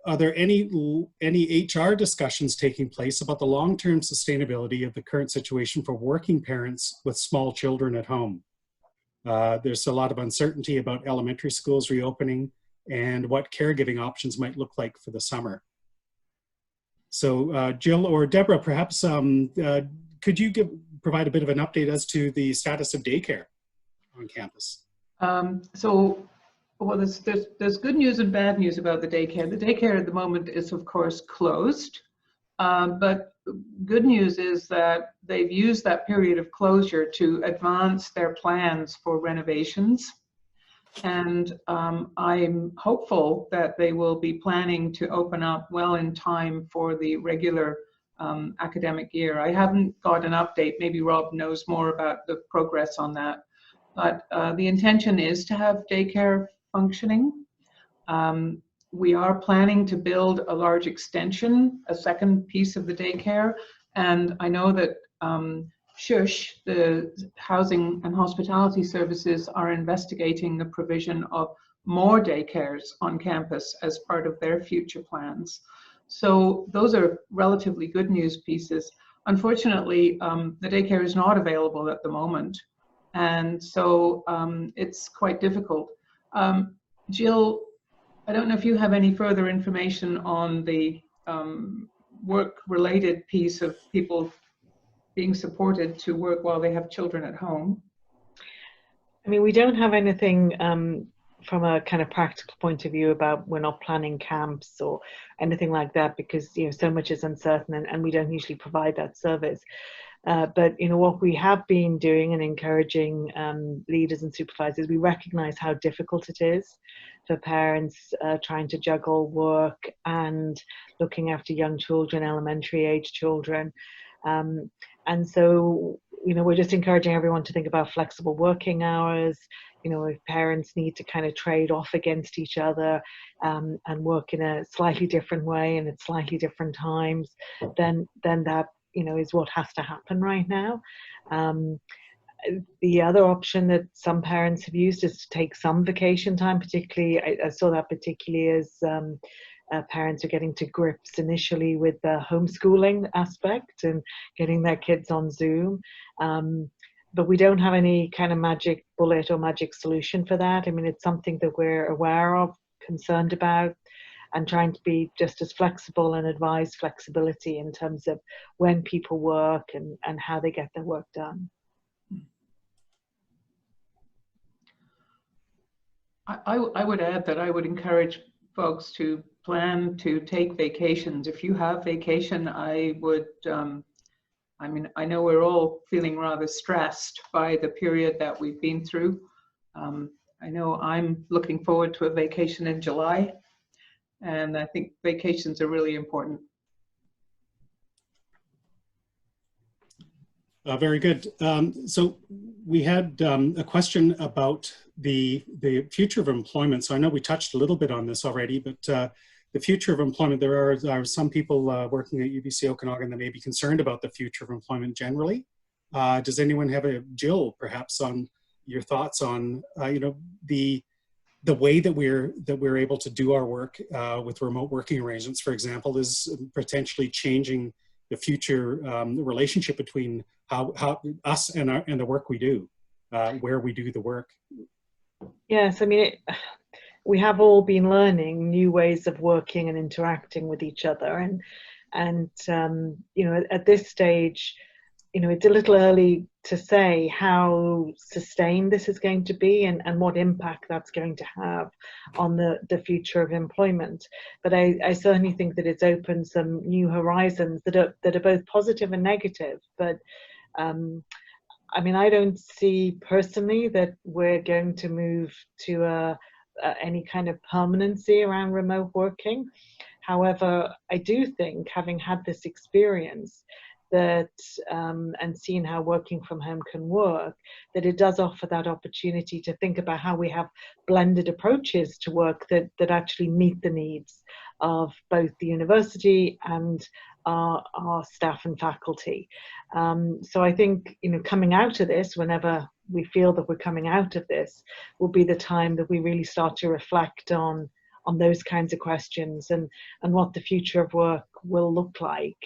are there any HR discussions taking place about the long-term sustainability of the current situation for working parents with small children at home? There's a lot of uncertainty about elementary schools reopening and what caregiving options might look like for the summer. So Jill or Deborah, perhaps could you provide a bit of an update as to the status of daycare on campus? Well, there's good news and bad news about the daycare. The daycare at the moment is, of course, closed. But good news is that they've used that period of closure to advance their plans for renovations. And I'm hopeful that they will be planning to open up well in time for the regular academic year. I haven't got an update. Maybe Rob knows more about the progress on that. But the intention is to have daycare functioning. We are planning to build a large extension, a second piece of the daycare. And I know that SHUSH, the Housing and Hospitality Services, are investigating the provision of more daycares on campus as part of their future plans. So those are relatively good news pieces. Unfortunately, the daycare is not available at the moment. And so it's quite difficult. Jill, I don't know if you have any further information on the work-related piece of people being supported to work while they have children at home. I mean, we don't have anything from a kind of practical point of view about, we're not planning camps or anything like that, because so much is uncertain, and we don't usually provide that service. But what we have been doing and encouraging leaders and supervisors, we recognize how difficult it is for parents trying to juggle work and looking after young children, elementary age children. And so, we're just encouraging everyone to think about flexible working hours. If parents need to kind of trade off against each other and work in a slightly different way and at slightly different times, then that is what has to happen right now. The other option that some parents have used is to take some vacation time. Particularly, I saw that particularly as parents are getting to grips initially with the homeschooling aspect and getting their kids on Zoom. But we don't have any kind of magic bullet or magic solution for that. I mean, it's something that we're aware of, concerned about, and trying to be just as flexible and advise flexibility in terms of when people work and how they get their work done. I would add that I would encourage folks to plan to take vacations. If you have vacation, I would, I mean, I know we're all feeling rather stressed by the period that we've been through. I know I'm looking forward to a vacation in July, and I think vacations are really important. Very good. So we had a question about the future of employment. So I know we touched a little bit on this already, but the future of employment, there are some people working at UBC Okanagan that may be concerned about the future of employment generally. Does anyone have Jill, perhaps, on your thoughts on the way that we're able to do our work with remote working arrangements, for example, is potentially changing the future relationship between how us and the work we do, where we do the work. Yes, I mean, we have all been learning new ways of working and interacting with each other, and at this stage, it's a little early to say how sustained this is going to be and what impact that's going to have on the future of employment. But I certainly think that it's opened some new horizons that are both positive and negative. But I mean, I don't see personally that we're going to move to any kind of permanency around remote working. However, I do think, having had this experience, that and seeing how working from home can work, that it does offer that opportunity to think about how we have blended approaches to work that actually meet the needs of both the university and our staff and faculty. So I think, coming out of this, whenever we feel that we're coming out of this, will be the time that we really start to reflect on those kinds of questions and what the future of work will look like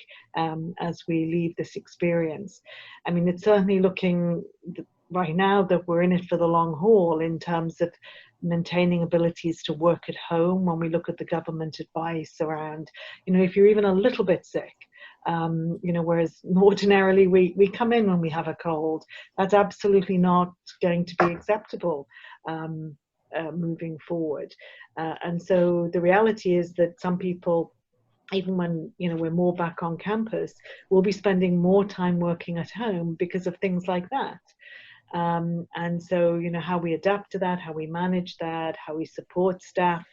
as we leave this experience. I mean, it's certainly looking right now that we're in it for the long haul in terms of maintaining abilities to work at home. When we look at the government advice around, if you're even a little bit sick, whereas ordinarily we come in when we have a cold, that's absolutely not going to be acceptable moving forward. And so the reality is that some people even when, you know, we're more back on campus, we'll be spending more time working at home because of things like that. And so, you know, how we adapt to that, how we manage that, how we support staff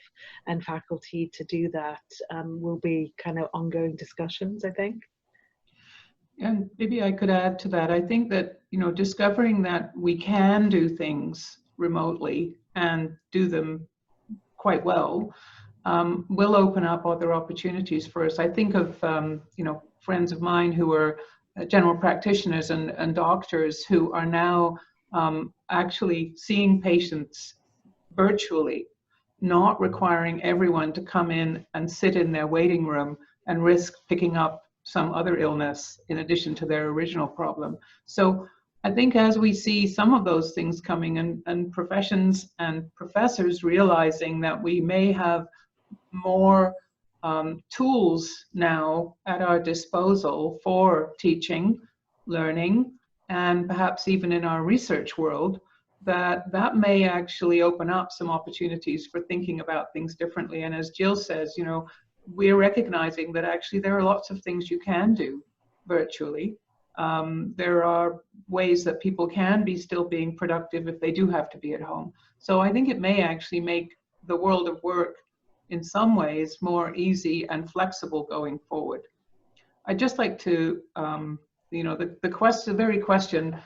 and faculty to do that will be kind of ongoing discussions, I think. And maybe I could add to that. I think that, you know, discovering that we can do things remotely and do them quite well will open up other opportunities for us. I think of, you know, friends of mine who are general practitioners and doctors who are now actually seeing patients virtually, not requiring everyone to come in and sit in their waiting room and risk picking up some other illness in addition to their original problem. So I think as we see some of those things coming, and professions and professors realizing that we may have more tools now at our disposal for teaching, learning, and perhaps even in our research world, that may actually open up some opportunities for thinking about things differently. And as Jill says, you know, we're recognizing that actually there are lots of things you can do virtually. There are ways that people can be still being productive if they do have to be at home. So I think it may actually make the world of work in some ways more easy and flexible going forward. I'd just like to, you know, the very question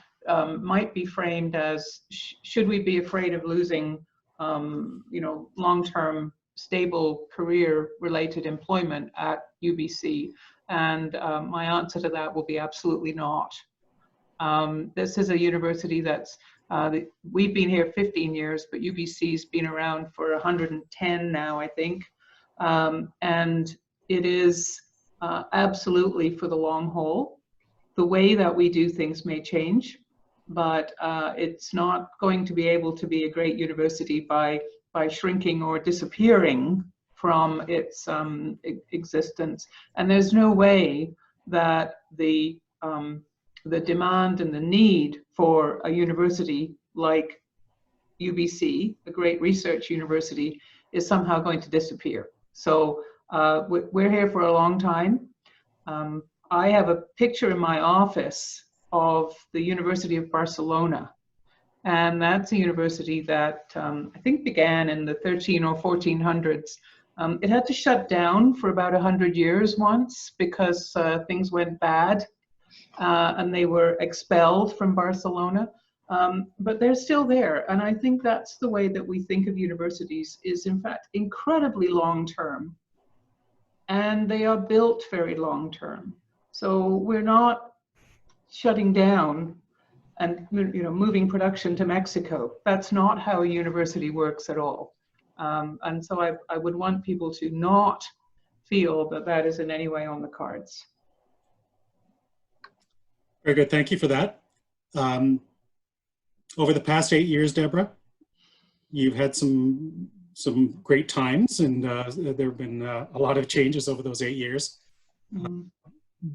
might be framed as, should we be afraid of losing, you know, long-term stable career-related employment at UBC? And my answer to that will be absolutely not. This is a university that's, we've been here 15 years, but UBC's been around for 110 now, I think. And it is absolutely for the long haul. The way that we do things may change, but it's not going to be able to be a great university by shrinking or disappearing from its existence. And there's no way that the demand and the need for a university like UBC, a great research university, is somehow going to disappear. So we're here for a long time. I have a picture in my office of the University of Barcelona. And that's a university that I think began in the 13 or 1400s. It had to shut down for about 100 years once because things went bad and they were expelled from Barcelona. But they're still there. And I think that's the way that we think of universities, is in fact incredibly long-term. And they are built very long-term. So we're not shutting down and, you know, moving production to Mexico. That's not how a university works at all. And so I would want people to not feel that that is in any way on the cards. Very good. Thank you for that. Over the past 8 years, Deborah, you've had some great times, and there have been a lot of changes over those 8 years.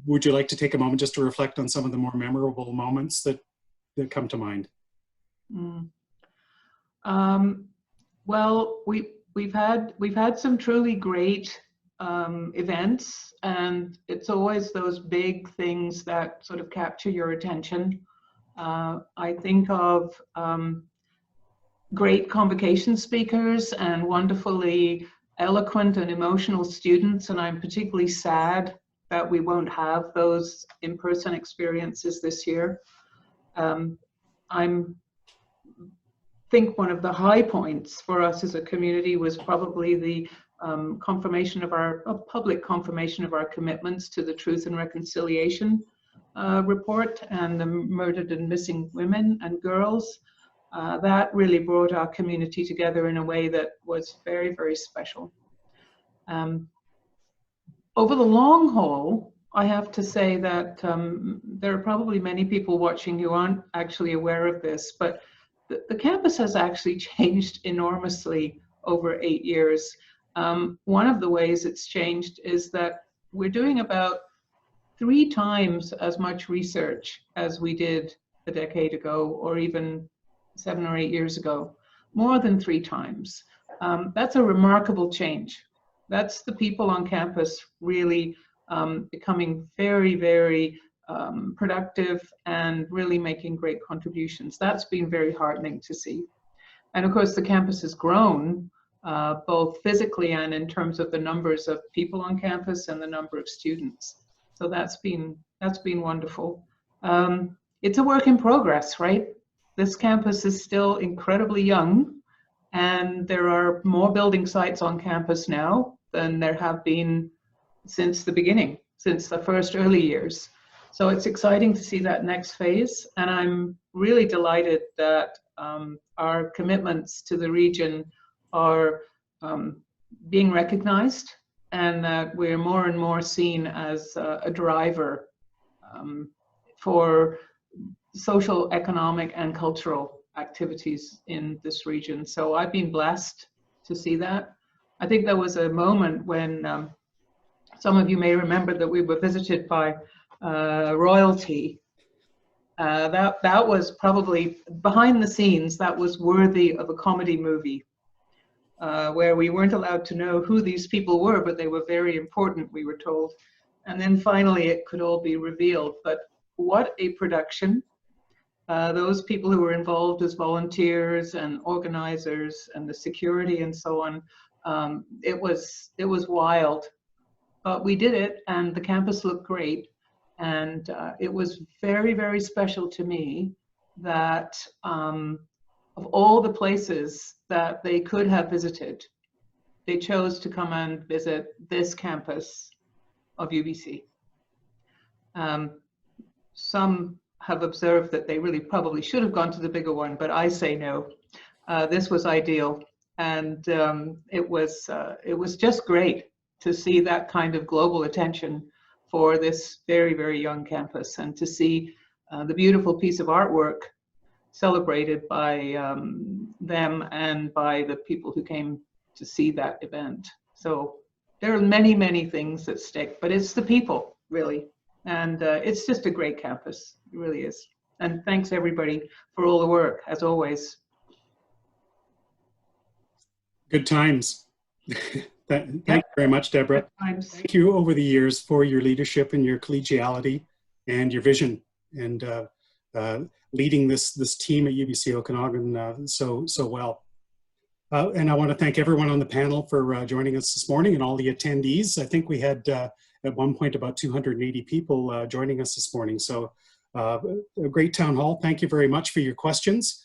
Would you like to take a moment just to reflect on some of the more memorable moments that come to mind? Well, we've had some truly great events, and it's always those big things that sort of capture your attention. I think of great convocation speakers and wonderfully eloquent and emotional students, and I'm particularly sad that we won't have those in-person experiences this year. I think one of the high points for us as a community was probably the confirmation of public confirmation of our commitments to the Truth and Reconciliation report and the murdered and missing women and girls. That really brought our community together in a way that was very, very special. Over the long haul, I have to say that there are probably many people watching who aren't actually aware of this, but the campus has actually changed enormously over 8 years. One of the ways it's changed is that we're doing about 3 times as much research as we did a decade ago, or even 7 or 8 years ago, more than 3 times. That's a remarkable change. That's the people on campus really becoming very, very productive and really making great contributions. That's been very heartening to see. And of course, the campus has grown both physically and in terms of the numbers of people on campus and the number of students. So that's been wonderful. It's a work in progress, right? This campus is still incredibly young, and there are more building sites on campus now than there have been since the beginning, since the first early years. So it's exciting to see that next phase, and I'm really delighted that our commitments to the region are being recognized, and that we're more and more seen as a driver for social, economic, and cultural activities in this region. So I've been blessed to see that. I think there was a moment when some of you may remember that we were visited by royalty. That was probably behind the scenes, that was worthy of a comedy movie, where we weren't allowed to know who these people were, but they were very important, we were told. And then finally it could all be revealed. But what a production. Those people who were involved as volunteers and organizers and the security and so on, it was wild. But we did it, and the campus looked great. And it was very, very special to me that of all the places that they could have visited, they chose to come and visit this campus of UBC. Some have observed that they really probably should have gone to the bigger one, but I say no. This was ideal, and it was just great to see that kind of global attention for this very, very young campus, and to see the beautiful piece of artwork celebrated by them and by the people who came to see that event. So there are many, many things at stake, but it's the people, really. And it's just a great campus, it really is. And thanks everybody for all the work, as always. Good times. Thank you very much, Deborah. Thank you over the years for your leadership and your collegiality and your vision, and leading this team at UBC Okanagan so well. And I want to thank everyone on the panel for joining us this morning, and all the attendees. I think we had at one point about 280 people joining us this morning. So a great town hall. Thank you very much for your questions.